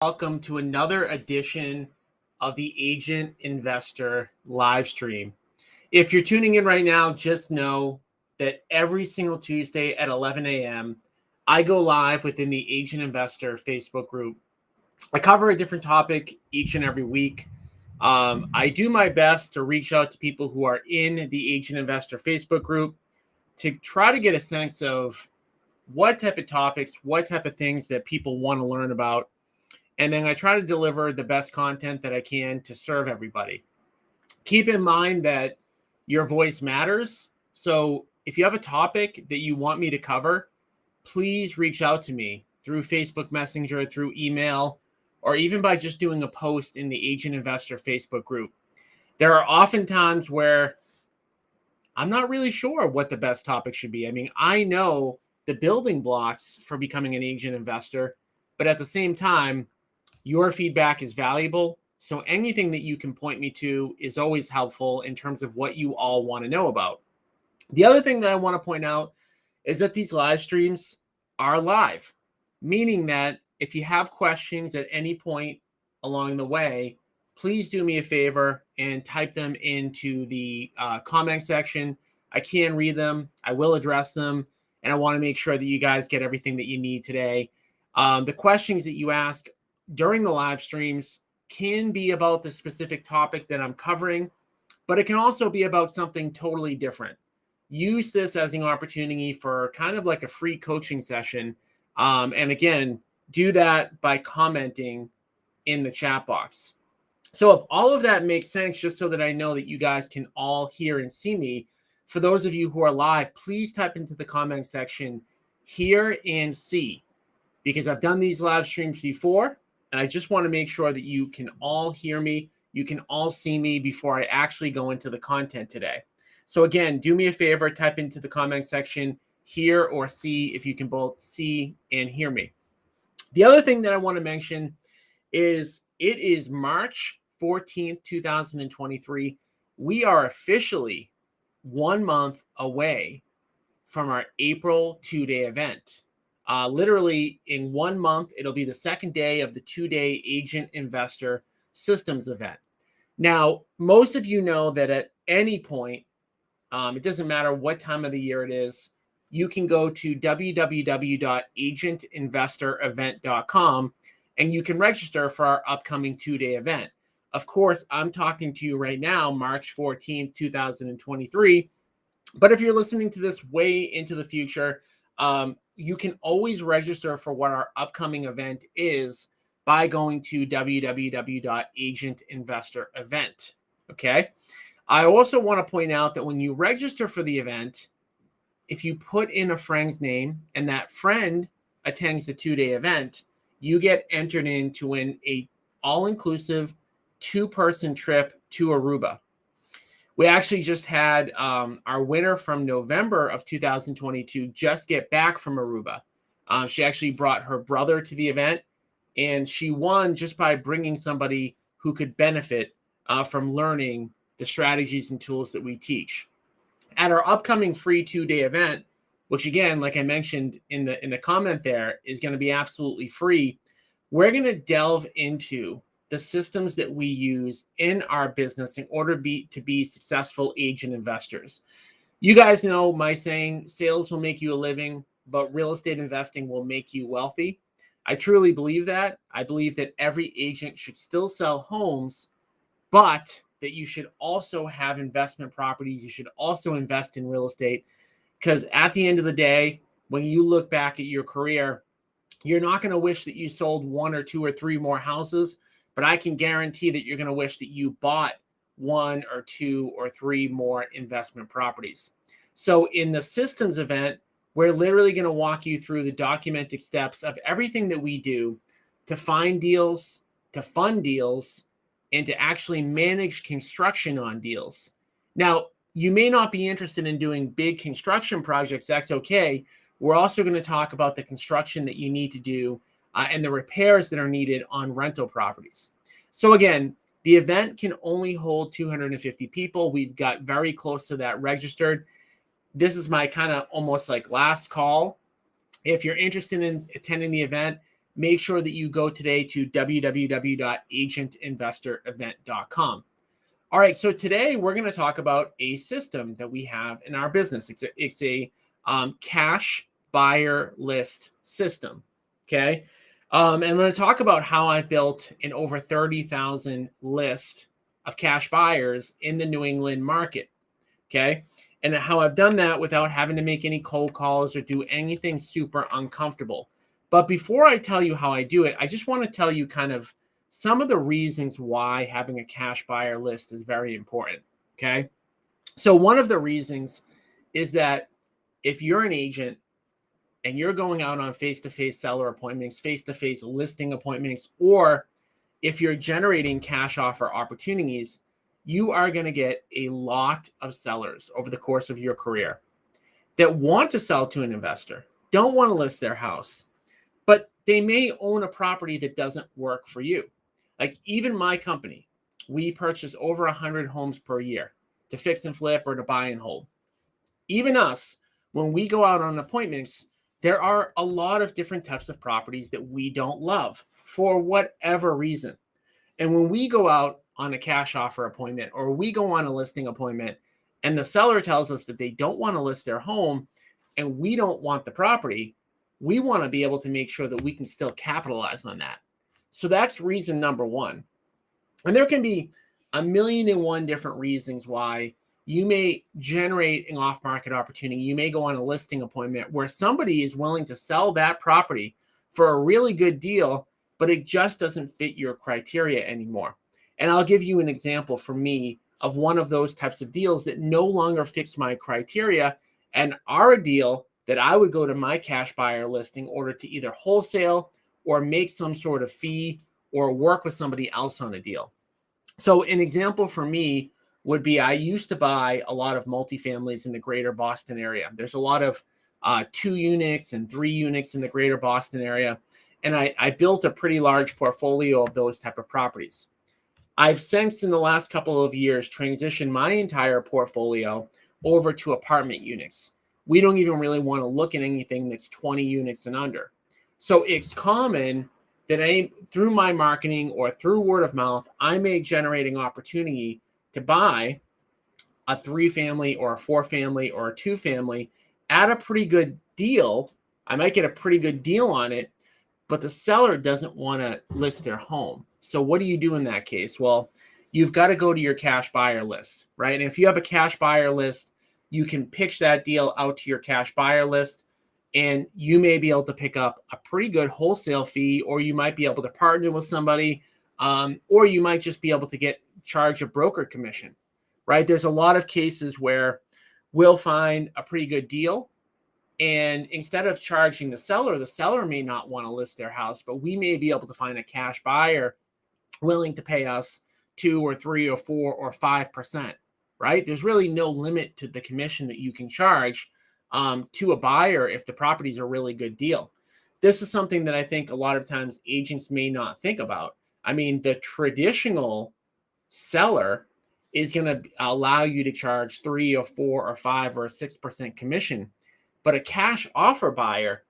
Welcome to another edition of the Agent Investor live stream. If you're tuning in right now, just know that every single Tuesday at 11 a.m., I go live within the Agent Investor Facebook group. I cover a different topic each and every week. I do my best to reach out to people who are in the Agent Investor Facebook group to try to get a sense of what type of topics, what type of things that people want to learn about. And then I try to deliver the best content that I can to serve everybody. Keep in mind that your voice matters. So if you have a topic that you want me to cover, please reach out to me through Facebook Messenger, through email, or even by just doing a post in the Agent Investor Facebook group. There are often times where I'm not really sure what the best topic should be. I mean, I know the building blocks for becoming an agent investor, but at the same time, your feedback is valuable. So anything that you can point me to is always helpful in terms of what you all want to know about. The other thing that I want to point out is that these live streams are live, meaning that if you have questions at any point along the way, please do me a favor and type them into the comment section. I can read them. I will address them. And I want to make sure that you guys get everything that you need today. The questions that you ask during the live streams can be about the specific topic that I'm covering, but it can also be about something totally different. Use this as an opportunity for kind of like a free coaching session. And again, do that by commenting in the chat box. So if all of that makes sense, just so that I know that you guys can all hear and see me, for those of you who are live, please type into the comment section, hear and see, because I've done these live streams before, and I just want to make sure that you can all hear me, you can all see me before I actually go into the content today. So again, do me a favor, type into the comment section, hear or see, if you can both see and hear me. The other thing that I want to mention is it is March 14th, 2023. We are officially 1 month away from our April 2-day event. Literally in 1 month, it'll be the second day of the 2-day Agent Investor Systems event. Now, most of you know that at any point, it doesn't matter what time of the year it is, you can go to www.agentinvestorevent.com and you can register for our upcoming 2-day event. Of course, I'm talking to you right now, March 14th, 2023. But if you're listening to this way into the future, you can always register for what our upcoming event is by going to www.agentinvestorevent. Okay. I also want to point out that when you register for the event, if you put in a friend's name and that friend attends the 2-day event, you get entered in to win a all-inclusive 2-person trip to Aruba. We actually just had our winner from November of 2022 just get back from Aruba. She actually brought her brother to the event, and she won just by bringing somebody who could benefit from learning the strategies and tools that we teach. At our upcoming free 2-day event, which again, like I mentioned in the comment there, is going to be absolutely free, we're going to delve into the systems that we use in our business in order to be successful agent investors. You guys know my saying, sales will make you a living, but real estate investing will make you wealthy. I truly believe that. I believe that every agent should still sell homes, but that you should also have investment properties. You should also invest in real estate, because at the end of the day, when you look back at your career, you're not going to wish that you sold 1 or 2 or 3 more houses, but I can guarantee that you're going to wish that you bought 1 or 2 or 3 more investment properties. So in the systems event, we're literally going to walk you through the documented steps of everything that we do to find deals, to fund deals, and to actually manage construction on deals. Now, you may not be interested in doing big construction projects. That's okay. We're also going to talk about the construction that you need to do and the repairs that are needed on rental properties. So again, the event can only hold 250 people. We've got very close to that registered. This is my kind of almost like last call. If you're interested in attending the event, make sure that you go today to www.agentinvestorevent.com. All right, so today we're going to talk about a system that we have in our business. It's a cash buyer list system, okay? And I'm going to talk about how I've built an over 30,000 list of cash buyers in the New England market, okay? And how I've done that without having to make any cold calls or do anything super uncomfortable. But before I tell you how I do it, I just want to tell you kind of some of the reasons why having a cash buyer list is very important, okay? So one of the reasons is that if you're an agent and you're going out on face-to-face seller appointments, face-to-face listing appointments, or if you're generating cash offer opportunities, you are going to get a lot of sellers over the course of your career that want to sell to an investor, don't want to list their house, but they may own a property that doesn't work for you. Like even my company, we purchase over 100 homes per year to fix and flip or to buy and hold. Even us, when we go out on appointments, there are a lot of different types of properties that we don't love for whatever reason. And when we go out on a cash offer appointment or we go on a listing appointment and the seller tells us that they don't want to list their home and we don't want the property, we want to be able to make sure that we can still capitalize on that. So that's reason number one. And there can be a million and one different reasons why you may generate an off-market opportunity. You may go on a listing appointment where somebody is willing to sell that property for a really good deal, but it just doesn't fit your criteria anymore. And I'll give you an example for me of one of those types of deals that no longer fits my criteria and are a deal that I would go to my cash buyer listing in order to either wholesale or make some sort of fee or work with somebody else on a deal. So an example for me would be I used to buy a lot of multifamilies in the greater Boston area. There's a lot of 2 units and 3 units in the greater Boston area. And I built a pretty large portfolio of those type of properties. I've since in the last couple of years transitioned my entire portfolio over to apartment units. We don't even really want to look at anything that's 20 units and under. So it's common that through my marketing or through word of mouth, I may generate an opportunity to buy a 3-family or a 4-family or a 2-family at a pretty good deal. I might get a pretty good deal on it, but the seller doesn't want to list their home. So what do you do in that case? Well, you've got to go to your cash buyer list, right? And if you have a cash buyer list, you can pitch that deal out to your cash buyer list, and you may be able to pick up a pretty good wholesale fee, or you might be able to partner with somebody, or you might just be able to charge a broker commission, right? There's a lot of cases where we'll find a pretty good deal, and instead of charging the seller may not want to list their house, but we may be able to find a cash buyer willing to pay us 2 or 3 or 4 or 5%, right? There's really no limit to the commission that you can charge to a buyer if the property is a really good deal. This is something that I think a lot of times agents may not think about. I mean, the traditional seller is going to allow you to charge 3 or 4 or 5 or 6% commission, but a cash offer buyer,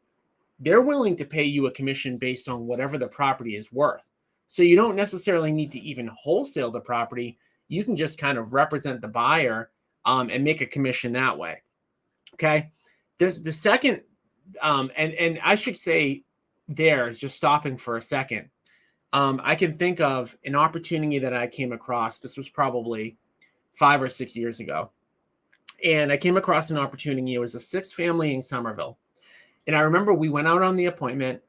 they're willing to pay you a commission based on whatever the property is worth. So you don't necessarily need to even wholesale the property. You can just kind of represent the buyer and make a commission that way. Okay. There's the second, and I should say there, just stopping for a second. I can think of an opportunity that I came across. This was probably 5 or 6 years ago. And I came across an opportunity. It was a 6-family in Somerville. And I remember we went out on the appointment,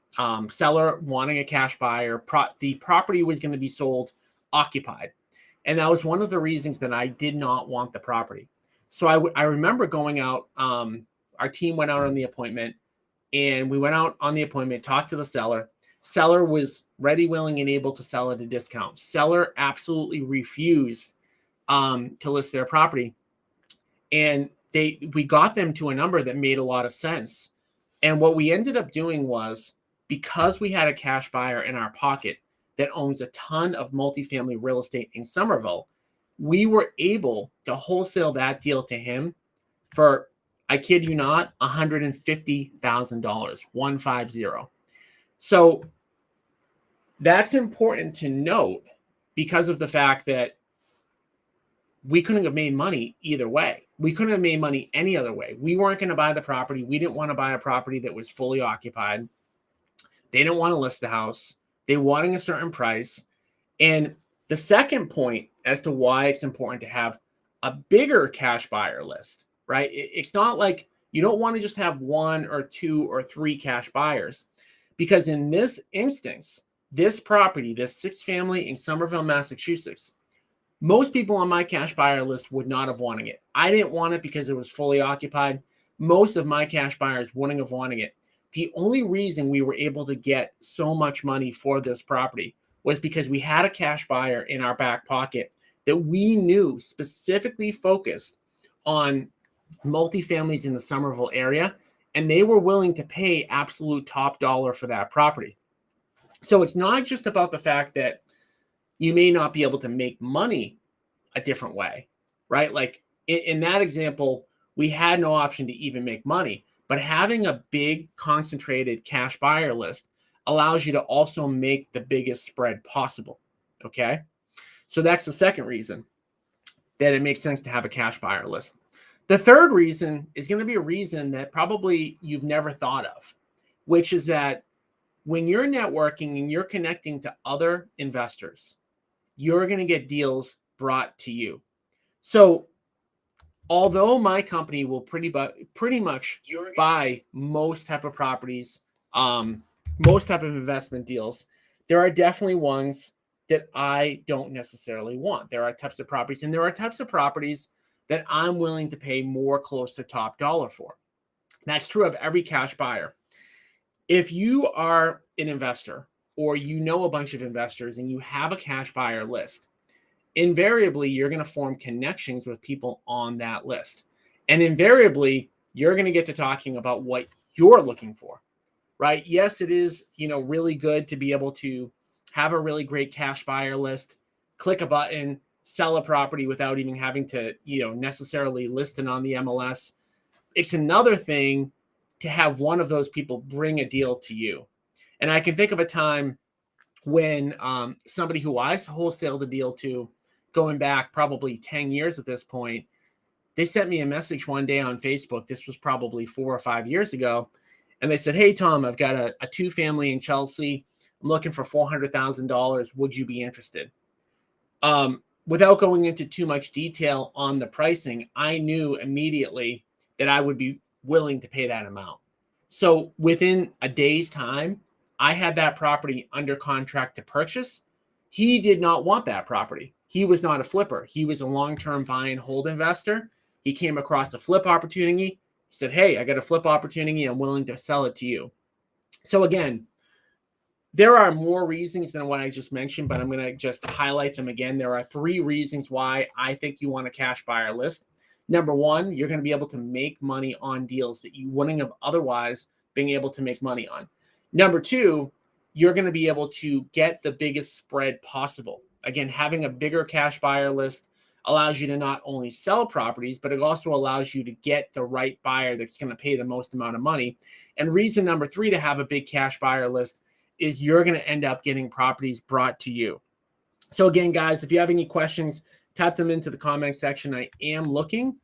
seller wanting a cash buyer. The property was going to be sold occupied. And that was one of the reasons that I did not want the property. So I remember going out, our team went out on the appointment, and we went out on the appointment, talked to the seller. Seller was ready, willing, and able to sell at a discount. Seller absolutely refused to list their property. And we got them to a number that made a lot of sense. And what we ended up doing was, because we had a cash buyer in our pocket that owns a ton of multifamily real estate in Somerville, we were able to wholesale that deal to him for, I kid you not, $150,000, 150. So That's important to note because of the fact that we couldn't have made money either way. We couldn't have made money any other way. We weren't going to buy the property. We didn't want to buy a property that was fully occupied. They didn't want to list the house. They wanted a certain price. And the second point as to why it's important to have a bigger cash buyer list, right? It's not like you don't want to just have one or two or three cash buyers, because in this instance, this property, this 6-family in Somerville, Massachusetts, most people on my cash buyer list would not have wanted it. I didn't want it because it was fully occupied. Most of my cash buyers wouldn't have wanted it. The only reason we were able to get so much money for this property was because we had a cash buyer in our back pocket that we knew specifically focused on multifamilies in the Somerville area, and they were willing to pay absolute top dollar for that property. So it's not just about the fact that you may not be able to make money a different way, right? Like in that example, we had no option to even make money, but having a big concentrated cash buyer list allows you to also make the biggest spread possible. Okay. So that's the second reason that it makes sense to have a cash buyer list. The third reason is going to be a reason that probably you've never thought of, which is that when you're networking and you're connecting to other investors, you're going to get deals brought to you. So although my company will pretty much buy most type of properties, most type of investment deals, there are definitely ones that I don't necessarily want. There are types of properties, and there are types of properties that I'm willing to pay more close to top dollar for. That's true of every cash buyer. If you are an investor or you know a bunch of investors and you have a cash buyer list, invariably you're going to form connections with people on that list. And invariably you're going to get to talking about what you're looking for, right? Yes, it is, really good to be able to have a really great cash buyer list, click a button, sell a property without even having to, necessarily list it on the MLS. It's another thing to have one of those people bring a deal to you. And I can think of a time when somebody who I wholesaled the deal to, going back probably 10 years at this point, they sent me a message one day on Facebook. This was probably 4 or 5 years ago. And they said, "Hey, Tom, I've got a 2-family in Chelsea. I'm looking for $400,000. Would you be interested?" Without going into too much detail on the pricing, I knew immediately that I would be willing to pay that amount. So within a day's time, I had that property under contract to purchase. He did not want that property. He was not a flipper. He was a long-term buy and hold investor. He came across a flip opportunity. He said, "Hey, I got a flip opportunity. I'm willing to sell it to you." So again, there are more reasons than what I just mentioned, but I'm going to just highlight them again. There are 3 reasons why I think you want a cash buyer list. Number 1, you're going to be able to make money on deals that you wouldn't have otherwise been able to make money on. Number 2, you're going to be able to get the biggest spread possible. Again, having a bigger cash buyer list allows you to not only sell properties, but it also allows you to get the right buyer that's going to pay the most amount of money. And reason number 3 to have a big cash buyer list is you're going to end up getting properties brought to you. So again, guys, if you have any questions, type them into the comment section. I am looking.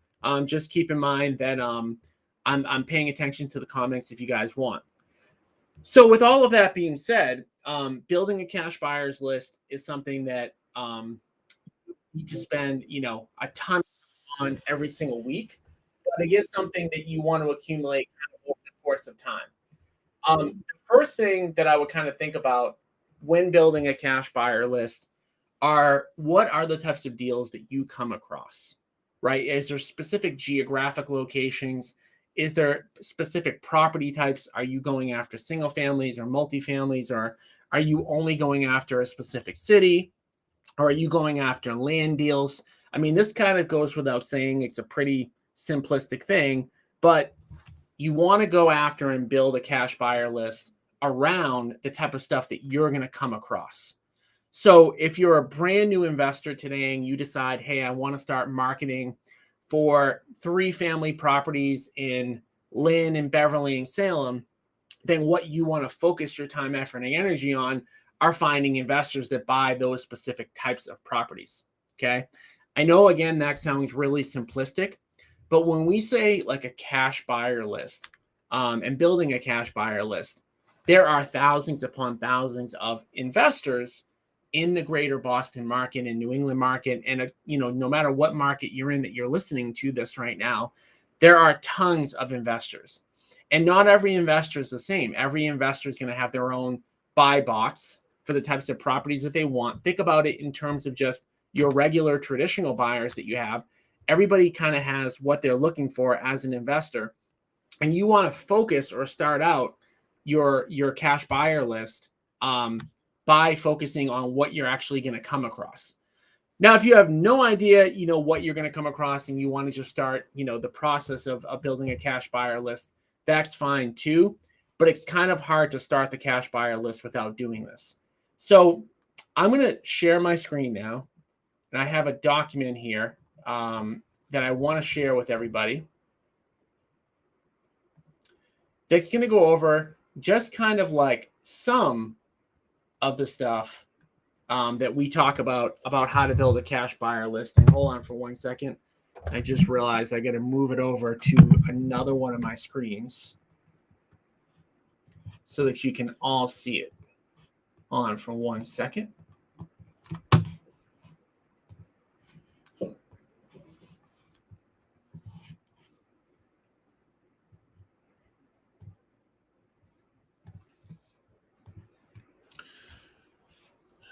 Just keep in mind that I'm paying attention to the comments if you guys want. So with all of that being said, building a cash buyers list is something that you need to spend, a ton on every single week, but it is something that you want to accumulate over the course of time. The first thing that I would kind of think about when building a cash buyer list are what are the types of deals that you come across, right? Is there specific geographic locations? Is there specific property types? Are you going after single families or multifamilies, or are you only going after a specific city? Or are you going after land deals? I mean, this kind of goes without saying. It's a pretty simplistic thing, but you want to go after and build a cash buyer list around the type of stuff that you're going to come across. So if you're a brand new investor today and you decide, hey, I want to start marketing for 3-family properties in Lynn and Beverly and Salem, then what you want to focus your time, effort, and energy on are finding investors that buy those specific types of properties. Okay. I know, again, that sounds really simplistic, but when we say like a cash buyer list and building a cash buyer list, there are thousands upon thousands of investors in the greater Boston market and New England market. And, no matter what market you're in that you're listening to this right now, there are tons of investors. And not every investor is the same. Every investor is going to have their own buy box for the types of properties that they want. Think about it in terms of just your regular traditional buyers that you have. Everybody kind of has what they're looking for as an investor. And you want to focus or start out your cash buyer list by focusing on what you're actually going to come across. Now, if you have no idea, what you're going to come across and you want to just start, the process of building a cash buyer list, that's fine too. But it's kind of hard to start the cash buyer list without doing this. So I'm going to share my screen now. And I have a document here that I want to share with everybody. That's going to go over just kind of like some of the stuff that we talk about how to build a cash buyer list. And hold on for 1 second. I just realized I got to move it over to another one of my screens so that you can all see it. Hold on for 1 second.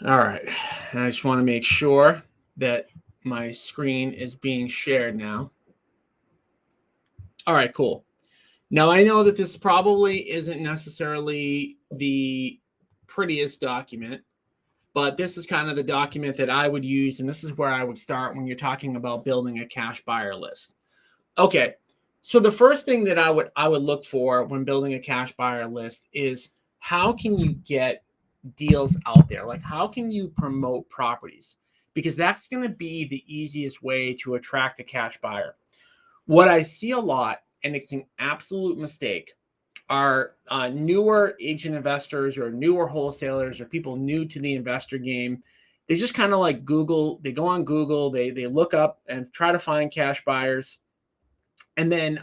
All right. I just want to make sure that my screen is being shared now. All right, cool. Now, I know that this probably isn't necessarily the prettiest document, but this is kind of the document that I would use, and this is where I would start when you're talking about building a cash buyer list. Okay, so the first thing that I would look for when building a cash buyer list is how can you get deals out there? Like, how can you promote properties? Because that's going to be the easiest way to attract a cash buyer. What I see a lot, and it's an absolute mistake, are newer agent investors or newer wholesalers or people new to the investor game. They just kind of like Google, they go on Google, they look up and try to find cash buyers. And then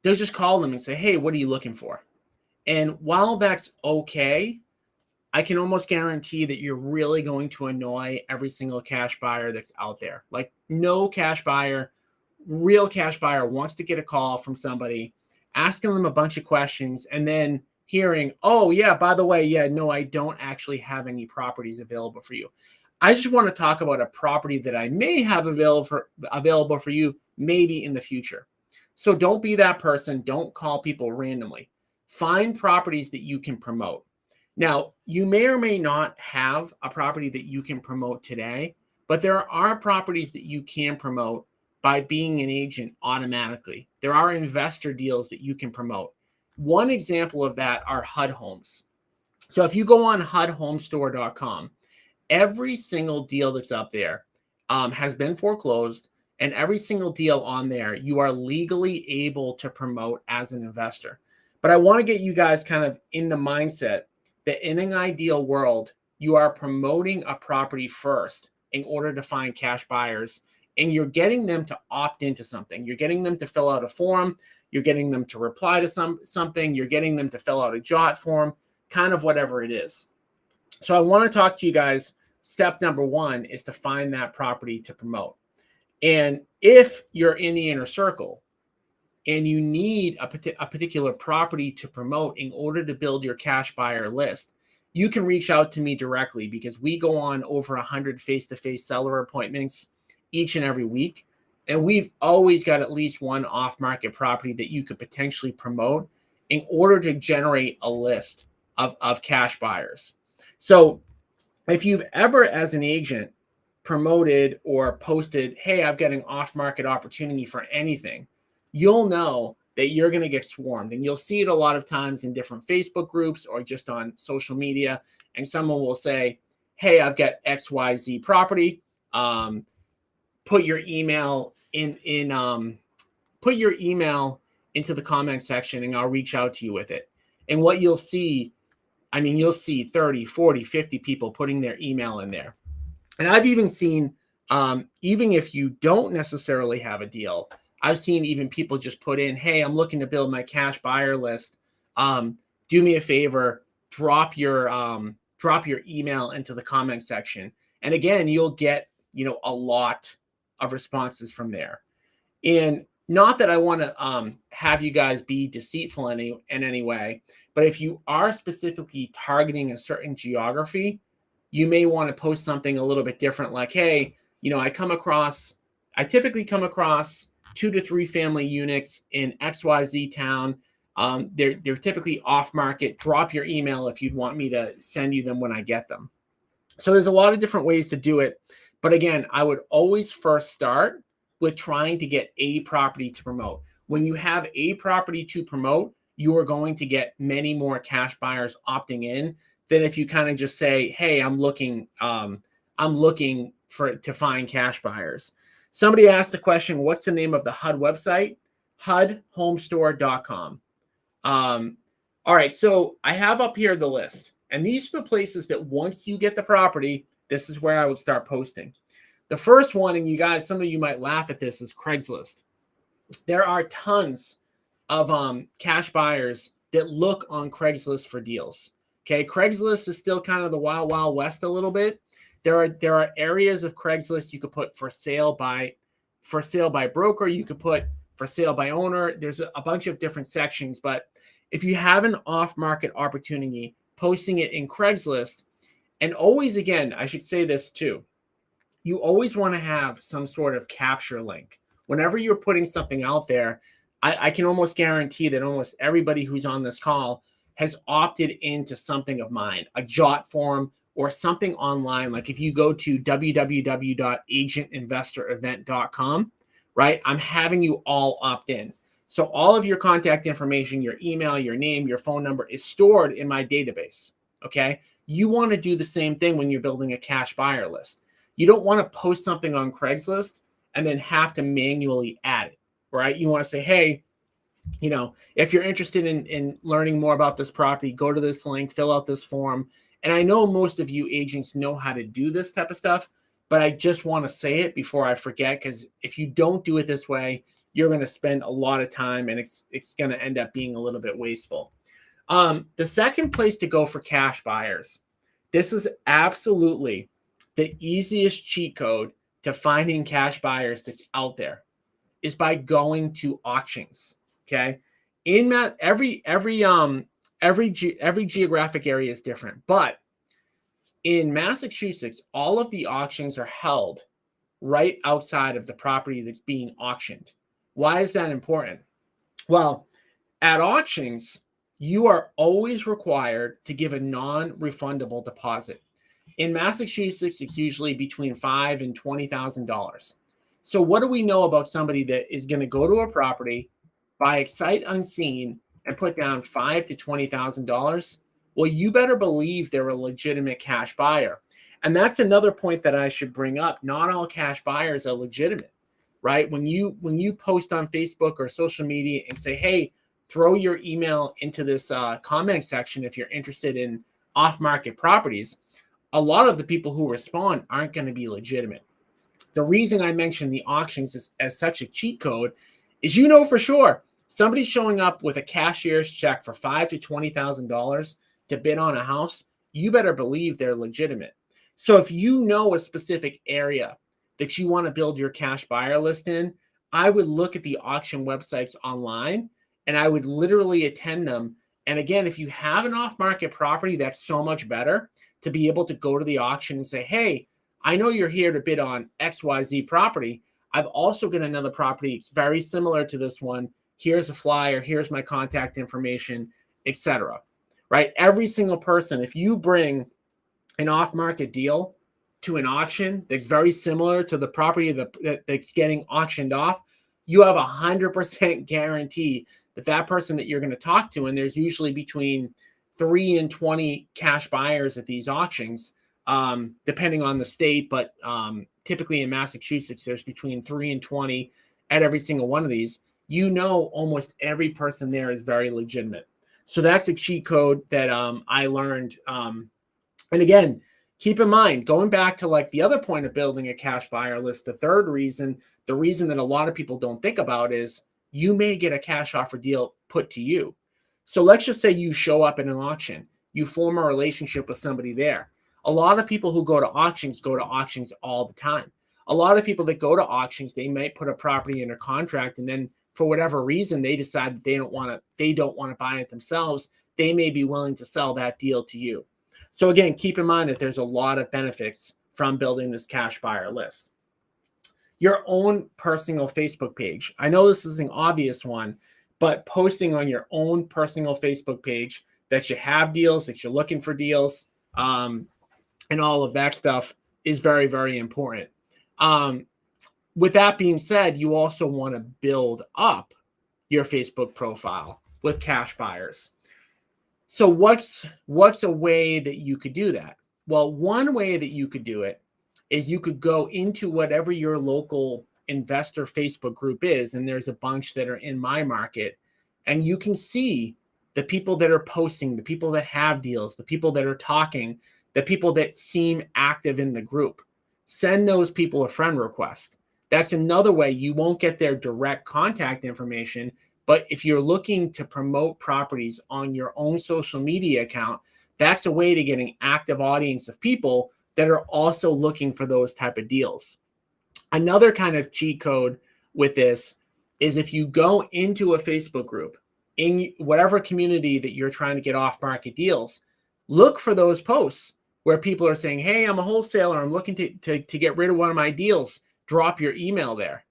they'll just call them and say, hey, what are you looking for? And while that's okay, I can almost guarantee that you're really going to annoy every single cash buyer that's out there. Like, no cash buyer, real cash buyer, wants to get a call from somebody, asking them a bunch of questions, and then hearing, oh, yeah, by the way, yeah, no, I don't actually have any properties available for you. I just want to talk about a property that I may have available for you maybe in the future. So don't be that person. Don't call people randomly. Find properties that you can promote. Now, you may or may not have a property that you can promote today, but there are properties that you can promote by being an agent automatically. There are investor deals that you can promote. One example of that are HUD homes. So if you go on HUDhomestore.com, every single deal that's up there has been foreclosed, and every single deal on there you are legally able to promote as an investor. But I want to get you guys kind of in the mindset that in an ideal world, you are promoting a property first in order to find cash buyers, and you're getting them to opt into something. You're getting them to fill out a form. You're getting them to reply to something. You're getting them to fill out a JOT form, kind of whatever it is. So I want to talk to you guys. Step number one is to find that property to promote. And if you're in the inner circle and you need a particular property to promote in order to build your cash buyer list, you can reach out to me directly, because we go on over 100 face-to-face seller appointments each and every week. And we've always got at least one off-market property that you could potentially promote in order to generate a list of cash buyers. So if you've ever, as an agent, promoted or posted, hey, I've got an off-market opportunity for anything, you'll know that you're going to get swarmed. And you'll see it a lot of times in different Facebook groups or just on social media. And someone will say, hey, I've got XYZ property. Put your email put your email into the comment section and I'll reach out to you with it. And what you'll see, I mean, you'll see 30, 40, 50 people putting their email in there. And I've even seen, even if you don't necessarily have a deal, I've seen even people just put in, hey, I'm looking to build my cash buyer list. Do me a favor, drop your email into the comment section. And again, you'll get, a lot of responses from there. And not that I want to have you guys be deceitful in any way, but if you are specifically targeting a certain geography, you may want to post something a little bit different, like, hey, I typically come across 2 to 3 family units in XYZ town. They're typically off market. Drop your email if you'd want me to send you them when I get them. So there's a lot of different ways to do it. But again, I would always first start with trying to get a property to promote. When you have a property to promote, you are going to get many more cash buyers opting in than if you kind of just say, hey, I'm looking to find cash buyers. Somebody asked the question, what's the name of the HUD website? HUDhomestore.com. All right, so I have up here the list. And these are the places that once you get the property, this is where I would start posting. The first one, and you guys, some of you might laugh at this, is Craigslist. There are tons of cash buyers that look on Craigslist for deals. Okay, Craigslist is still kind of the wild, wild west a little bit. There are areas of Craigslist you could put for sale by broker. You could put for sale by owner. There's a bunch of different sections, but if you have an off-market opportunity, posting it in Craigslist, and always, again, I should say this too, you always want to have some sort of capture link. Whenever you're putting something out there, I can almost guarantee that almost everybody who's on this call has opted into something of mine, a Jot form or something online. Like if you go to www.agentinvestorevent.com, right? I'm having you all opt in. So all of your contact information, your email, your name, your phone number is stored in my database, okay? You want to do the same thing when you're building a cash buyer list. You don't want to post something on Craigslist and then have to manually add it, right? You want to say, hey, if you're interested in learning more about this property, go to this link, fill out this form. And I know most of you agents know how to do this type of stuff, but I just want to say it before I forget, because if you don't do it this way, you're going to spend a lot of time and it's going to end up being a little bit wasteful. The second place to go for cash buyers, this is absolutely the easiest cheat code to finding cash buyers that's out there, is by going to auctions. Okay, in that every geographic area is different, but in Massachusetts, all of the auctions are held right outside of the property that's being auctioned. Why is that important? Well, at auctions, you are always required to give a non-refundable deposit. In Massachusetts, it's usually between $5,000 and $20,000. So what do we know about somebody that is going to go to a property, buy it sight unseen, and put down $5,000 to $20,000? Well, you better believe they're a legitimate cash buyer. And that's another point that I should bring up. Not all cash buyers are legitimate, right? When you post on Facebook or social media and say, hey, throw your email into this comment section if you're interested in off-market properties, a lot of the people who respond aren't going to be legitimate. The reason I mentioned the auctions as such a cheat code is, for sure, somebody's showing up with a cashier's check for $5,000 to $20,000 to bid on a house. You better believe they're legitimate. So if you know a specific area that you want to build your cash buyer list in, I would look at the auction websites online and I would literally attend them. And again, if you have an off-market property, that's so much better to be able to go to the auction and say, hey, I know you're here to bid on XYZ property. I've also got another property. It's very similar to this one. Here's a flyer. Here's my contact information, etc. Right? Every single person, if you bring an off-market deal to an auction that's very similar to the property that's getting auctioned off, you have 100% guarantee that person that you're going to talk to, and there's usually between 3 and 20 cash buyers at these auctions, depending on the state, but typically in Massachusetts, there's between 3 and 20 at every single one of these. Almost every person there is very legitimate. So that's a cheat code that I learned. And again, keep in mind, going back to like the other point of building a cash buyer list, the third reason, the reason that a lot of people don't think about is you may get a cash offer deal put to you. So let's just say you show up in an auction, you form a relationship with somebody there. A lot of people who go to auctions all the time. A lot of people that go to auctions, they might put a property under contract, and then for whatever reason, they decide that they don't want to buy it themselves. They may be willing to sell that deal to you. So again, keep in mind that there's a lot of benefits from building this cash buyer list. Your own personal Facebook page. I know this is an obvious one, but posting on your own personal Facebook page that you have deals, that you're looking for deals, and all of that stuff is very, very important. With that being said, you also want to build up your Facebook profile with cash buyers. So what's a way that you could do that? Well, one way that you could do it is you could go into whatever your local investor Facebook group is, and there's a bunch that are in my market, and you can see the people that are posting, the people that have deals, the people that are talking, the people that seem active in the group. Send those people a friend request. That's another way. You won't get their direct contact information, but if you're looking to promote properties on your own social media account, that's a way to get an active audience of people that are also looking for those type of deals. Another kind of cheat code with this is if you go into a Facebook group in whatever community that you're trying to get off-market deals, look for those posts where people are saying, hey, I'm a wholesaler, I'm looking to get rid of one of my deals. Drop your email there.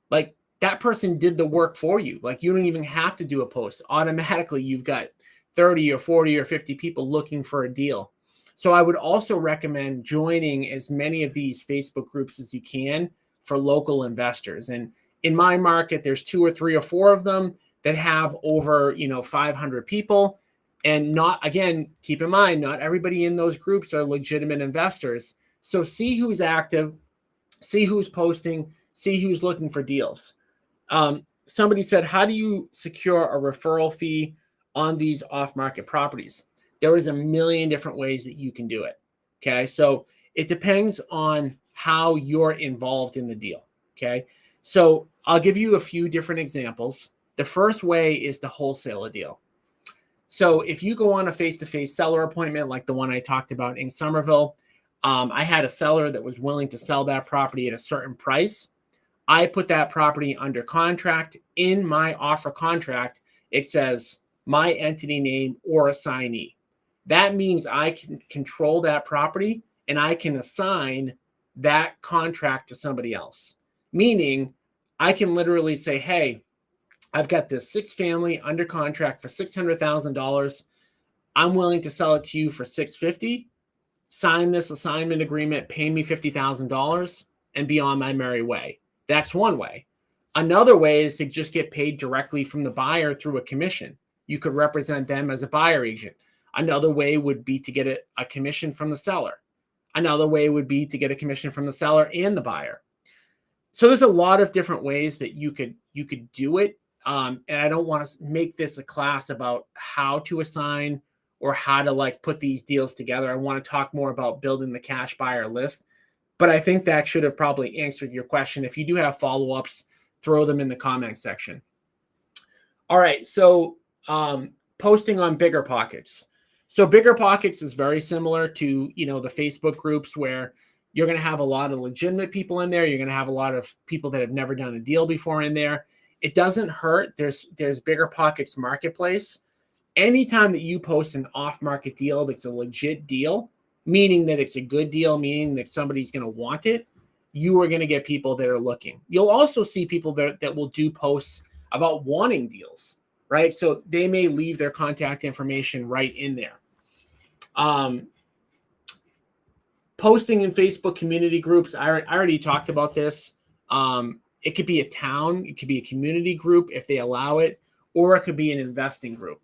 Like, that person did the work for you. Like, you don't even have to do a post. Automatically, you've got 30 or 40 or 50 people looking for a deal. So I would also recommend joining as many of these Facebook groups as you can for local investors. And in my market, there's 2 or 3 or 4 of them that have over 500 people. And not, again, keep in mind, not everybody in those groups are legitimate investors. So see who's active, see who's posting, see who's looking for deals. Somebody said, how do you secure a referral fee on these off-market properties? There is a million different ways that you can do it. Okay. So it depends on how you're involved in the deal. Okay. So I'll give you a few different examples. The first way is to wholesale a deal. So if you go on a face-to-face seller appointment, like the one I talked about in Somerville, I had a seller that was willing to sell that property at a certain price. I put that property under contract. In my offer contract, it says my entity name or assignee. That means I can control that property and I can assign that contract to somebody else. Meaning I can literally say, hey, I've got this 6-family under contract for $600,000. I'm willing to sell it to you for $650,000. Sign this assignment agreement, pay me $50,000 and be on my merry way. That's one way. Another way is to just get paid directly from the buyer through a commission. You could represent them as a buyer agent. Another way would be to get a commission from the seller. Another way would be to get a commission from the seller and the buyer. So there's a lot of different ways that you could do it. And I don't want to make this a class about how to assign or how to put these deals together. I want to talk more about building the cash buyer list. But I think that should have probably answered your question. If you do have follow-ups, throw them in the comment section. All right, so posting on BiggerPockets. So BiggerPockets is very similar to the Facebook groups where you're going to have a lot of legitimate people in there. You're going to have a lot of people that have never done a deal before in there. It doesn't hurt. There's BiggerPockets Marketplace. Anytime that you post an off-market deal that's a legit deal, meaning that it's a good deal, meaning that somebody's going to want it, you are going to get people that are looking. You'll also see people that will do posts about wanting deals, right? So they may leave their contact information right in there. Posting in Facebook community groups, I already talked about this. It could be a town, it could be a community group if they allow it, or it could be an investing group.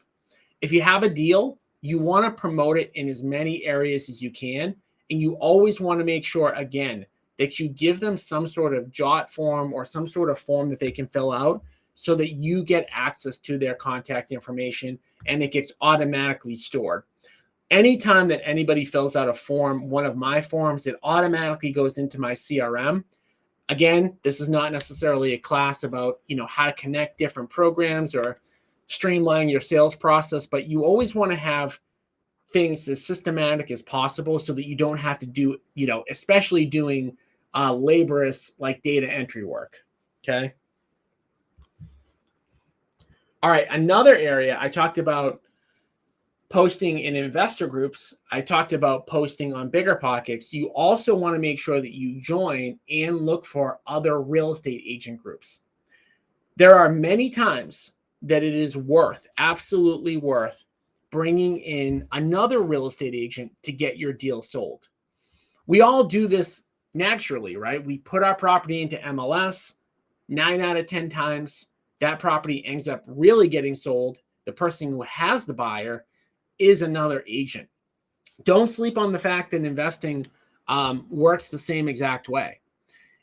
If you have a deal, you want to promote it in as many areas as you can. And you always want to make sure, again, that you give them some sort of jot form or some sort of form that they can fill out so that you get access to their contact information and it gets automatically stored. Anytime that anybody fills out a form, one of my forms, it automatically goes into my CRM. Again, this is not necessarily a class about, how to connect different programs or streamline your sales process, but you always want to have things as systematic as possible so that you don't have to do, especially doing laborious like data entry work. Okay. All right. Another area I talked about posting in investor groups. I talked about posting on BiggerPockets. You also want to make sure that you join and look for other real estate agent groups. There are many times that it is absolutely worth bringing in another real estate agent to get your deal sold. We all do this naturally, right? We put our property into MLS. 9 out of 10 times, that property ends up really getting sold. The person who has the buyer is another agent. Don't sleep on the fact that investing works the same exact way.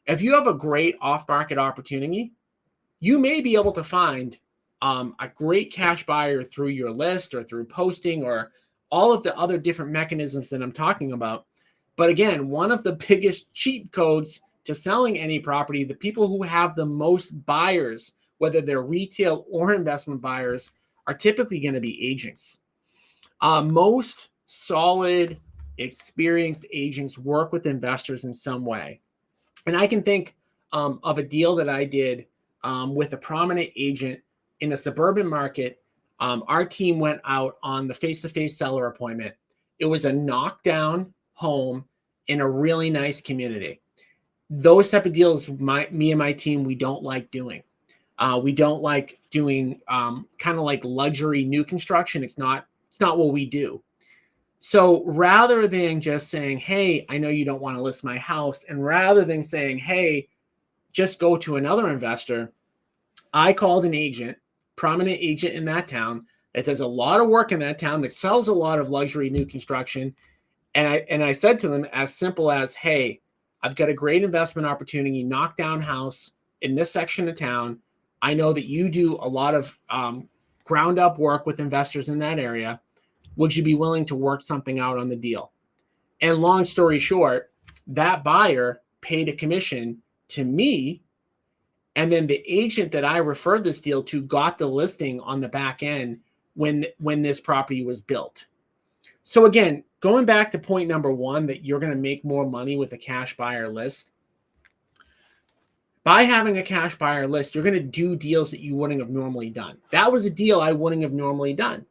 If you have a great off-market opportunity, you may be able to find a great cash buyer through your list or through posting or all of the other different mechanisms that I'm talking about. But again, one of the biggest cheat codes to selling any property, the people who have the most buyers, whether they're retail or investment buyers, are typically going to be agents. Most solid, experienced agents work with investors in some way. And I can think of a deal that I did with a prominent agent in a suburban market. Our team went out on the face-to-face seller appointment. It was a knockdown home in a really nice community. Those type of deals, me and my team, we don't like doing. We don't like doing kind of like luxury new construction. It's not what we do. So rather than just saying, hey, I know you don't want to list my house, and rather than saying, hey, just go to another investor, I called an agent, prominent agent in that town that does a lot of work in that town, that sells a lot of luxury new construction. And I said to them as simple as, hey, I've got a great investment opportunity, knockdown house in this section of town. I know that you do a lot of ground up work with investors in that area. Would you be willing to work something out on the deal? And long story short, that buyer paid a commission to me. And then the agent that I referred this deal to got the listing on the back end when this property was built. So again, going back to point number one, that you're going to make more money with a cash buyer list. By having a cash buyer list, you're going to do deals that you wouldn't have normally done. That was a deal I wouldn't have normally done.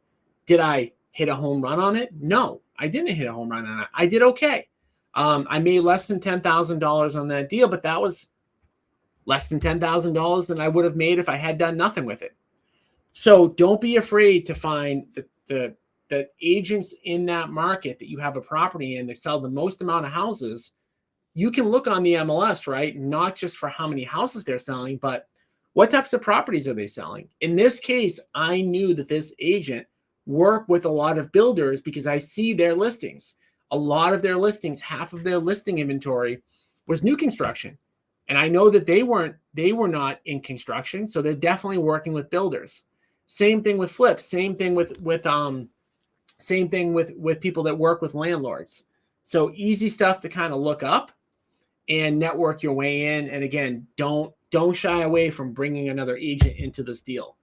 Did I hit a home run on it? No, I didn't hit a home run on it. I did okay. I made less than $10,000 on that deal, but that was less than $10,000 than I would have made if I had done nothing with it. So don't be afraid to find the agents in that market that you have a property in that sell the most amount of houses. You can look on the MLS, right? Not just for how many houses they're selling, but what types of properties are they selling? In this case, I knew that this agent worked with a lot of builders because I see their listings. A lot of their listings, half of their listing inventory was new construction. And I know that they were not in construction, so they're definitely working with builders. Same thing with flips, same thing with people that work with landlords. So easy stuff to kind of look up and network your way in. And again, don't shy away from bringing another agent into this deal.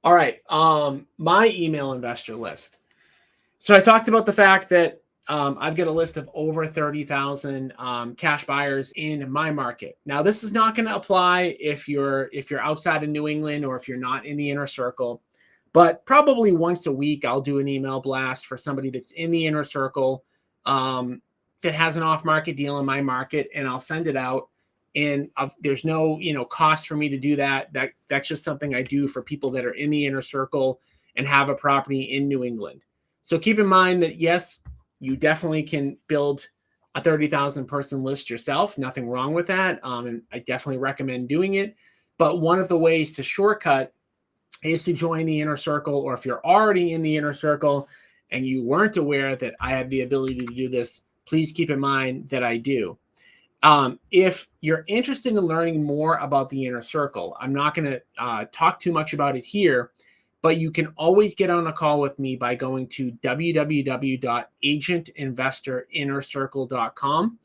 All right, my email investor list. So I talked about the fact that I've got a list of over 30,000 cash buyers in my market. Now, this is not going to apply if you're outside of New England or if you're not in the inner circle, but probably once a week I'll do an email blast for somebody that's in the inner circle that has an off-market deal in my market, and I'll send it out. And there's no cost for me to do that. That's just something I do for people that are in the inner circle and have a property in New England. So keep in mind that, yes, you definitely can build a 30,000 person list yourself. Nothing wrong with that. And I definitely recommend doing it. But one of the ways to shortcut is to join the inner circle, or if you're already in the inner circle and you weren't aware that I had the ability to do this, please keep in mind that I do. If you're interested in learning more about the inner circle, I'm not going to talk too much about it here, but you can always get on a call with me by going to www.agentinvestorinnercircle.com.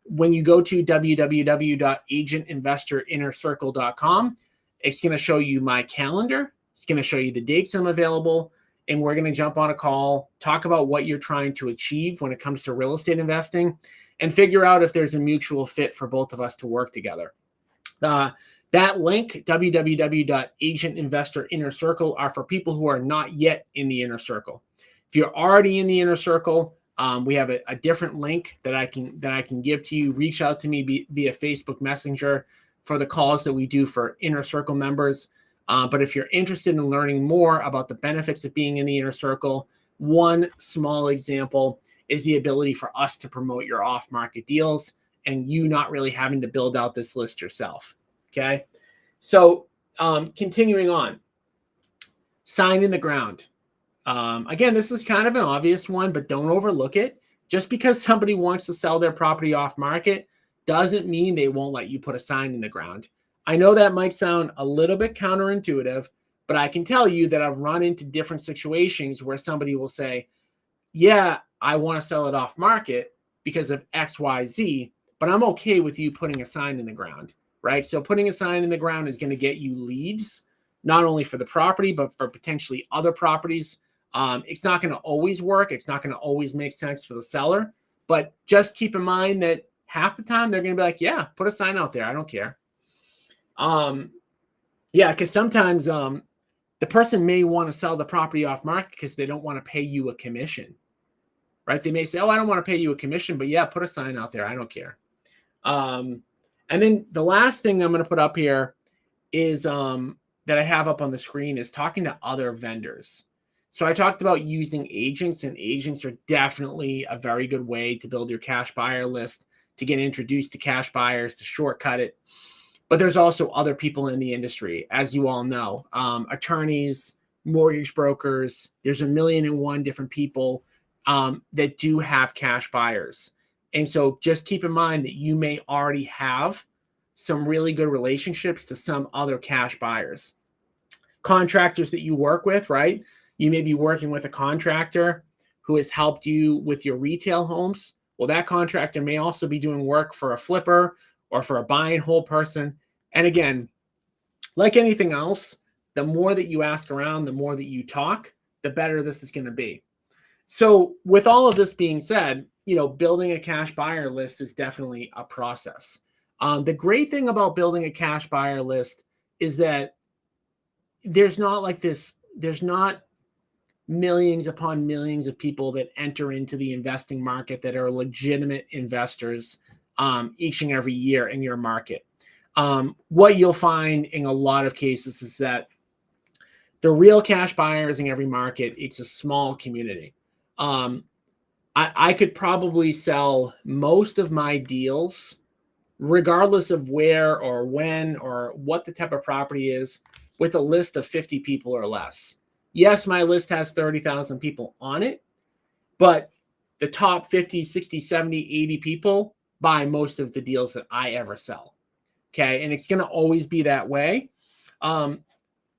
When you go to www.agentinvestorinnercircle.com, it's going to show you my calendar. It's going to show you the dates I'm available, and we're going to jump on a call, talk about what you're trying to achieve when it comes to real estate investing, and figure out if there's a mutual fit for both of us to work together. That link, www.agentinvestorinnercircle, are for people who are not yet in the inner circle. If you're already in the inner circle, we have a different link that I can give to you. Reach out to me via Facebook Messenger for the calls that we do for inner circle members. But if you're interested in learning more about the benefits of being in the inner circle, one small example is the ability for us to promote your off-market deals and you not really having to build out this list yourself. Okay. So continuing on, sign in the ground. Again, this is kind of an obvious one, but don't overlook it. Just because somebody wants to sell their property off market doesn't mean they won't let you put a sign in the ground. I know that might sound a little bit counterintuitive, but I can tell you that I've run into different situations where somebody will say, yeah, I want to sell it off market because of X, Y, Z, but I'm okay with you putting a sign in the ground, right? So putting a sign in the ground is going to get you leads, not only for the property, but for potentially other properties. It's not going to always work. It's not going to always make sense for the seller, but just keep in mind that half the time they're going to be like, yeah, put a sign out there. I don't care. Yeah, because sometimes the person may want to sell the property off market because they don't want to pay you a commission, right? They may say, oh, I don't want to pay you a commission, but yeah, put a sign out there. I don't care. And then the last thing I'm going to put up here is that I have up on the screen is talking to other vendors. So I talked about using agents, and agents are definitely a very good way to build your cash buyer list, to get introduced to cash buyers, to shortcut it. But there's also other people in the industry, as you all know, attorneys, mortgage brokers. There's 1,000,001 different people that do have cash buyers. And so just keep in mind that you may already have some really good relationships to some other cash buyers. Contractors that you work with, right? You may be working with a contractor who has helped you with your retail homes. Well, that contractor may also be doing work for a flipper or for a buy and hold person. And again, like anything else, the more that you ask around, the more that you talk, the better this is going to be. So with all of this being said, building a cash buyer list is definitely a process. The great thing about building a cash buyer list is that there's not millions upon millions of people that enter into the investing market that are legitimate investors each and every year in your market. What you'll find in a lot of cases is that the real cash buyers in every market, it's a small community. I could probably sell most of my deals, regardless of where or when or what the type of property is, with a list of 50 people or less. Yes, my list has 30,000 people on it, but the top 50, 60, 70, 80 people buy most of the deals that I ever sell. Okay, and it's going to always be that way.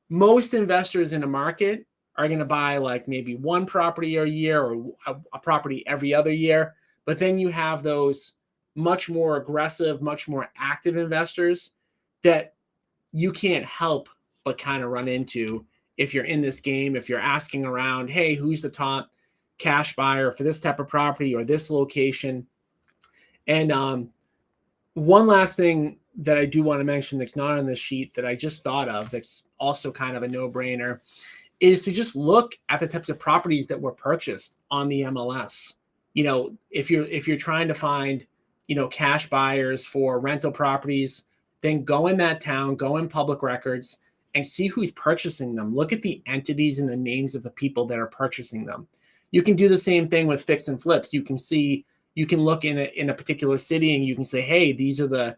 Most investors in a market are going to buy like maybe one property a year or a property every other year. But then you have those much more aggressive, much more active investors that you can't help but kind of run into if you're in this game, if you're asking around, hey, who's the top cash buyer for this type of property or this location? And one last thing that I do want to mention that's not on this sheet that I just thought of that's also kind of a no-brainer is to just look at the types of properties that were purchased on the MLS. If you're trying to find, cash buyers for rental properties, then go in that town, go in public records and see who's purchasing them. Look at the entities and the names of the people that are purchasing them. You can do the same thing with fix and flips. You can look in a particular city and you can say, hey, these are the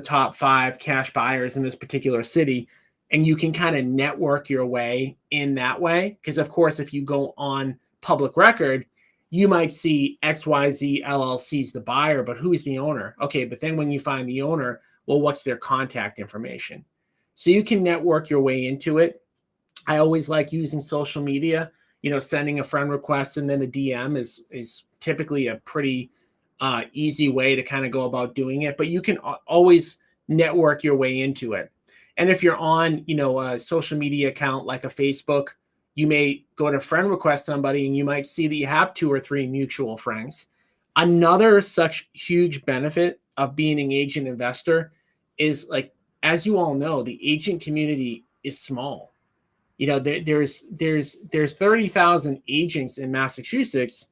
top 5 cash buyers in this particular city. And you can kind of network your way in that way. Because of course, if you go on public record, you might see XYZ LLC is the buyer, but who's the owner? Okay, but then when you find the owner, well, what's their contact information? So you can network your way into it. I always like using social media. Sending a friend request and then a DM is typically a pretty easy way to kind of go about doing it. But you can always network your way into it. And if you're on, a social media account like a Facebook, you may go to friend request somebody and you might see that you have 2 or 3 mutual friends. Another such huge benefit of being an agent investor is, like, as you all know, the agent community is small. There's 30,000 agents in Massachusetts,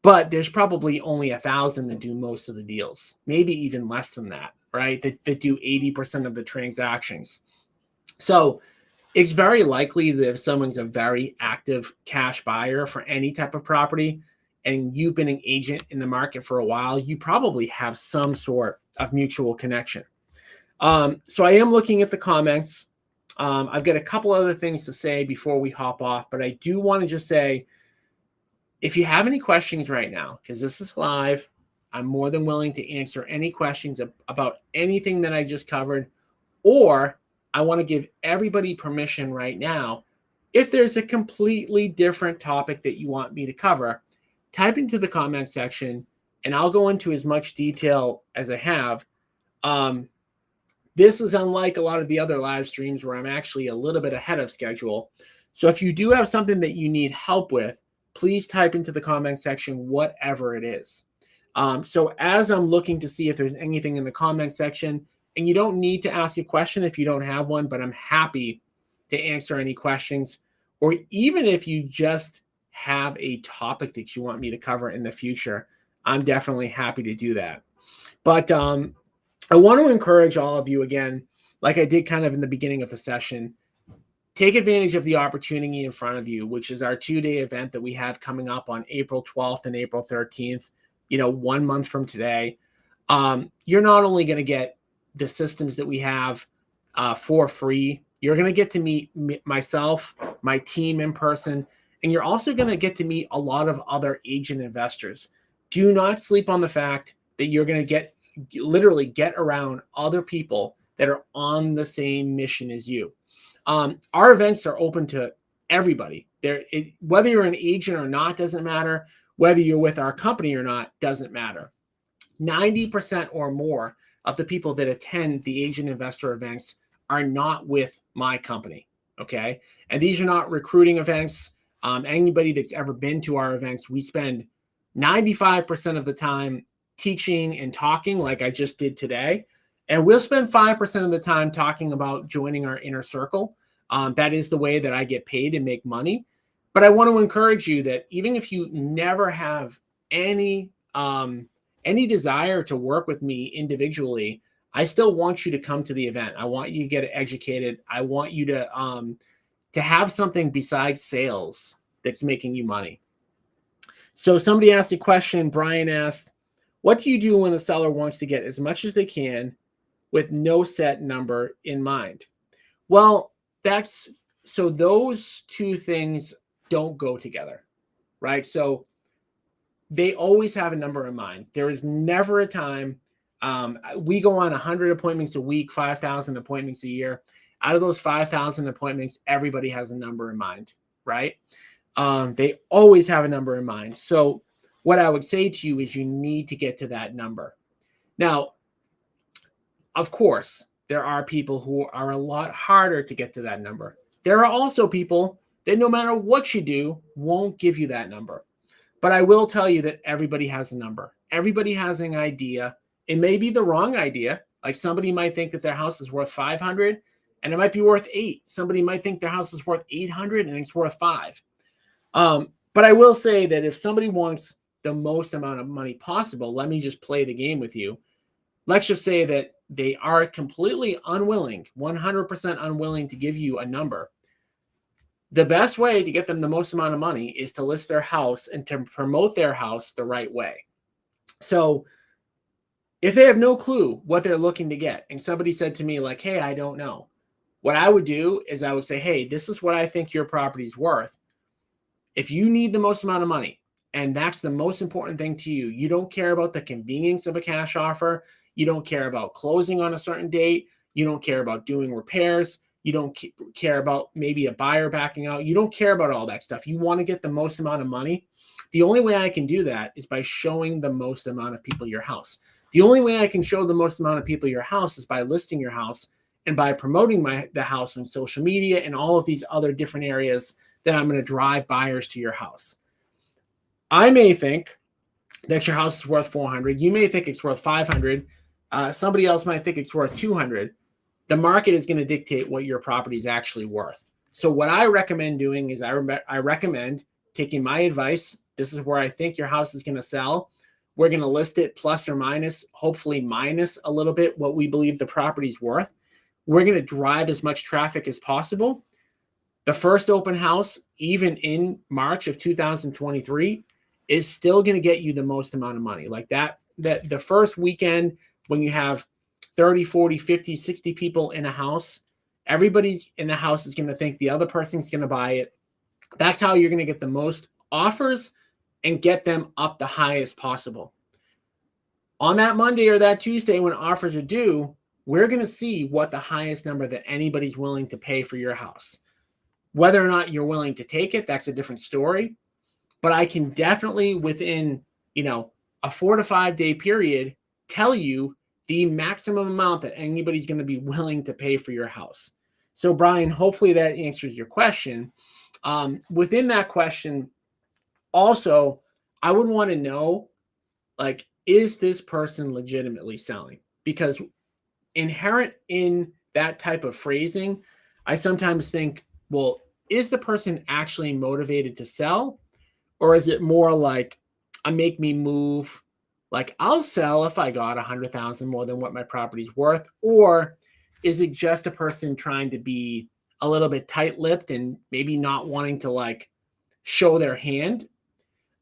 but there's probably only 1,000 that do most of the deals, maybe even less than that, right? That do 80% of the transactions. So it's very likely that if someone's a very active cash buyer for any type of property and you've been an agent in the market for a while, you probably have some sort of mutual connection. So I am looking at the comments. I've got a couple other things to say before we hop off, but I do want to just say, if you have any questions right now, because this is live, I'm more than willing to answer any questions about anything that I just covered, or I want to give everybody permission right now. If there's a completely different topic that you want me to cover, type into the comment section and I'll go into as much detail as I have. This is unlike a lot of the other live streams where I'm actually a little bit ahead of schedule. So if you do have something that you need help with, please type into the comment section whatever it is. So as I'm looking to see if there's anything in the comment section, and you don't need to ask a question if you don't have one, but I'm happy to answer any questions, or even if you just have a topic that you want me to cover in the future, I'm definitely happy to do that. But I want to encourage all of you again, like I did kind of in the beginning of the session, take advantage of the opportunity in front of you, which is our 2-day event that we have coming up on April 12th and April 13th, 1 month from today. You're not only going to get the systems that we have for free, you're going to get to meet myself, my team in person, and you're also going to get to meet a lot of other agent investors. Do not sleep on the fact that you're going to literally get around other people that are on the same mission as you. Our events are open to everybody. Whether you're an agent or not doesn't matter. Whether you're with our company or not doesn't matter. 90% or more of the people that attend the agent investor events are not with my company. Okay. And these are not recruiting events. Anybody that's ever been to our events, we spend 95% of the time teaching and talking like I just did today. And we'll spend 5% of the time talking about joining our inner circle. That is the way that I get paid and make money. But I want to encourage you that even if you never have any desire to work with me individually, I still want you to come to the event. I want you to get educated. I want you to have something besides sales that's making you money. So somebody asked a question. Brian asked, what do you do when the seller wants to get as much as they can with no set number in mind? Well, so those two things don't go together, right? So they always have a number in mind. There is never a time. We go on 100 appointments a week, 5,000 appointments a year. Out of those 5,000 appointments, everybody has a number in mind, right? They always have a number in mind. So what I would say to you is you need to get to that number. Now, of course, there are people who are a lot harder to get to that number. There are also people that no matter what you do, won't give you that number. But I will tell you that everybody has a number. Everybody has an idea. It may be the wrong idea. Like somebody might think that their house is worth 500 and it might be worth 8. Somebody might think their house is worth 800 and it's worth 5. But I will say that if somebody wants the most amount of money possible, let me just play the game with you. Let's just say that they are completely unwilling, 100% unwilling to give you a number. The best way to get them the most amount of money is to list their house and to promote their house the right way. So if they have no clue what they're looking to get, and somebody said to me like, hey, I don't know, what I would do is I would say, hey, this is what I think your property's worth. If you need the most amount of money And that's the most important thing to you. You don't care about the convenience of a cash offer. You don't care about closing on a certain date. You don't care about doing repairs. You don't care about maybe a buyer backing out. You don't care about all that stuff. You want to get the most amount of money. The only way I can do that is by showing the most amount of people your house. The only way I can show the most amount of people your house is by listing your house and by promoting the house on social media and all of these other different areas that I'm going to drive buyers to your house. I may think that your house is worth 400. You may think it's worth 500. Somebody else might think it's worth 200. The market is going to dictate what your property is actually worth. So what I recommend doing is I recommend taking my advice. This is where I think your house is going to sell. We're going to list it plus or minus, hopefully minus a little bit what we believe the property's worth. We're going to drive as much traffic as possible. The first open house, even in March of 2023, is still going to get you the most amount of money. Like that the first weekend when you have 30, 40, 50, 60 people in a house, everybody's in the house is going to think the other person's going to buy it. That's how you're going to get the most offers and get them up the highest possible. On that Monday or that Tuesday when offers are due, we're going to see what the highest number that anybody's willing to pay for your house. Whether or not you're willing to take it, that's a different story. But I can definitely within, a 4 to 5 day period, tell you the maximum amount that anybody's going to be willing to pay for your house. So Brian, hopefully that answers your question. Within that question, also, I would want to know, is this person legitimately selling? Because inherent in that type of phrasing, I sometimes think, well, is the person actually motivated to sell? Or is it more like a make me move? Like I'll sell if I got 100,000 more than what my property's worth. Or is it just a person trying to be a little bit tight-lipped and maybe not wanting to show their hand?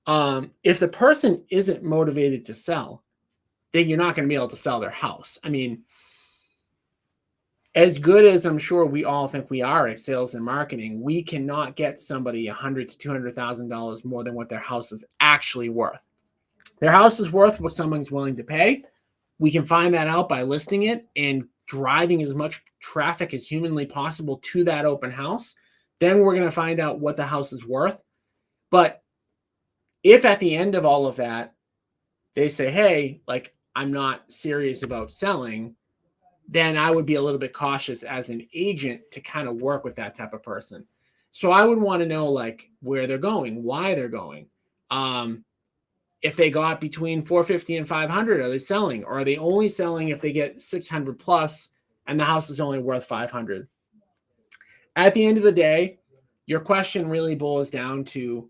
If the person isn't motivated to sell, then you're not going to be able to sell their house. I mean, as good as I'm sure we all think we are at sales and marketing, we cannot get somebody $100,000 to $200,000 more than what their house is actually worth. Their house is worth what someone's willing to pay. We can find that out by listing it and driving as much traffic as humanly possible to that open house. Then we're going to find out what the house is worth. But if at the end of all of that, they say, hey, I'm not serious about selling, then I would be a little bit cautious as an agent to kind of work with that type of person. So I would want to know where they're going, why they're going. If they got between 450 and 500, are they selling? Or are they only selling if they get 600 plus and the house is only worth 500? At the end of the day, your question really boils down to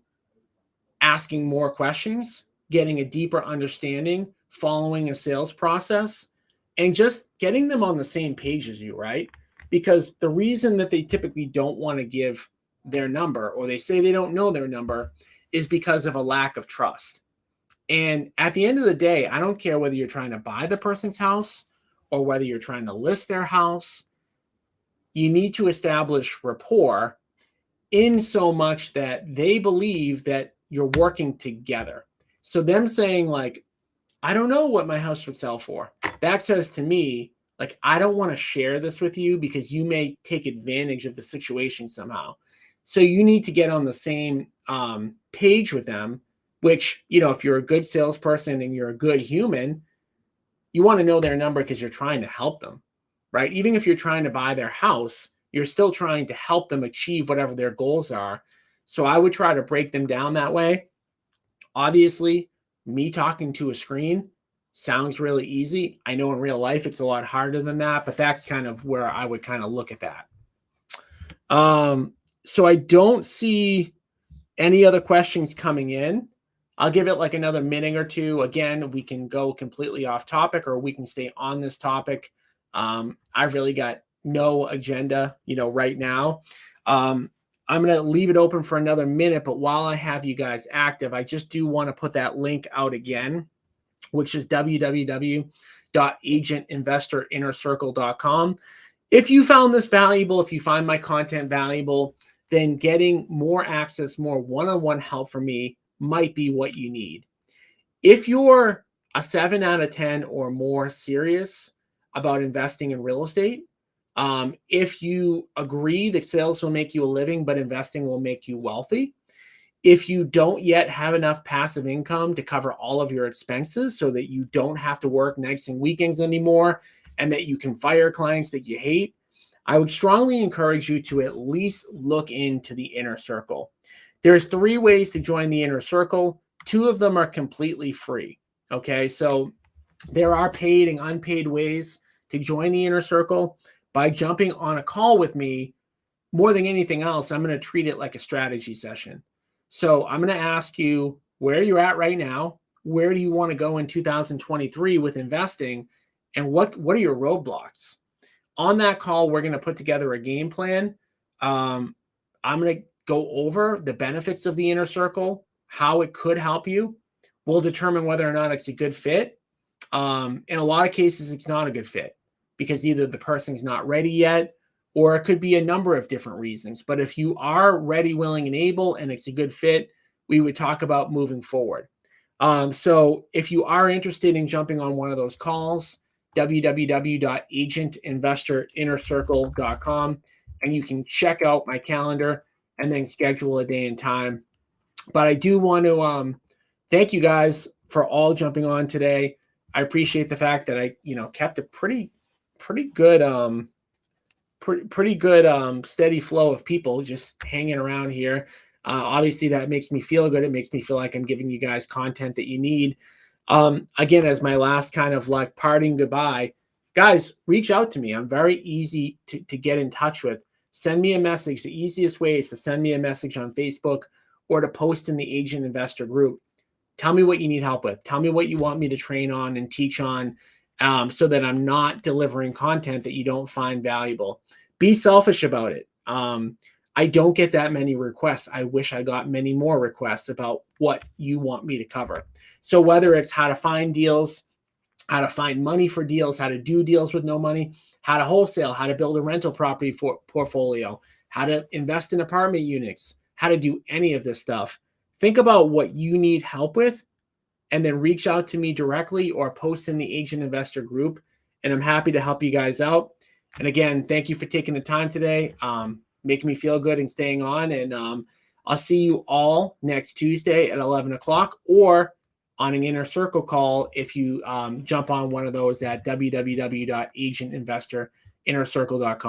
asking more questions, getting a deeper understanding, following a sales process, and just getting them on the same page as you, right? Because the reason that they typically don't want to give their number, or they say they don't know their number, is because of a lack of trust. And at the end of the day, I don't care whether you're trying to buy the person's house or whether you're trying to list their house. You need to establish rapport in so much that they believe that you're working together. So them saying I don't know what my house would sell for, that says to me, I don't want to share this with you because you may take advantage of the situation somehow. So you need to get on the same page with them, which, if you're a good salesperson and you're a good human, you want to know their number because you're trying to help them, right? Even if you're trying to buy their house, you're still trying to help them achieve whatever their goals are. So I would try to break them down that way. Obviously, me talking to a screen sounds really easy. I know in real life it's a lot harder than that, but that's kind of where I would kind of look at that. So I don't see any other questions coming in. I'll give it another minute or two. Again, we can go completely off topic or we can stay on this topic. I've really got no agenda, right now. I'm going to leave it open for another minute, but while I have you guys active, I just do want to put that link out again, which is www.agentinvestorinnercircle.com. If you found this valuable, if you find my content valuable, then getting more access, more one-on-one help from me might be what you need. If you're a 7 out of 10 or more serious about investing in real estate, if you agree that sales will make you a living, but investing will make you wealthy, if you don't yet have enough passive income to cover all of your expenses so that you don't have to work nights and weekends anymore and that you can fire clients that you hate, I would strongly encourage you to at least look into the Inner Circle. There's 3 ways to join the Inner Circle. 2 of them are completely free. Okay, so there are paid and unpaid ways to join the Inner Circle. By jumping on a call with me, more than anything else, I'm going to treat it like a strategy session. So I'm going to ask you where you're at right now, where do you want to go in 2023 with investing, and what are your roadblocks? On that call, we're going to put together a game plan. I'm going to go over the benefits of the Inner Circle, how it could help you. We'll determine whether or not it's a good fit. In a lot of cases, it's not a good fit because either the person's not ready yet, or it could be a number of different reasons. But if you are ready, willing, and able, and it's a good fit, we would talk about moving forward. So if you are interested in jumping on one of those calls, www.agentinvestorinnercircle.com, and you can check out my calendar and then schedule a day and time. But I do want to thank you guys for all jumping on today. I appreciate the fact that I, kept a pretty good steady flow of people just hanging around here. Obviously, that makes me feel good. It makes me feel like I'm giving you guys content that you need. Again, as my last kind of like parting goodbye, guys, reach out to me. I'm very easy to get in touch with. Send me a message. The easiest way is to send me a message on Facebook or to post in the Agent Investor group. Tell me what you need help with. Tell me what you want me to train on and teach on, so that I'm not delivering content that you don't find valuable. Be selfish about it. I don't get that many requests. I wish I got many more requests about what you want me to cover. So whether it's how to find deals, how to find money for deals, how to do deals with no money, how to wholesale, how to build a rental property portfolio, how to invest in apartment units, how to do any of this stuff, think about what you need help with and then reach out to me directly or post in the Agent Investor group. And I'm happy to help you guys out. And again, thank you for taking the time today, making me feel good and staying on. And I'll see you all next Tuesday at 11 o'clock or on an Inner Circle call if you jump on one of those at www.agentinvestorinnercircle.com.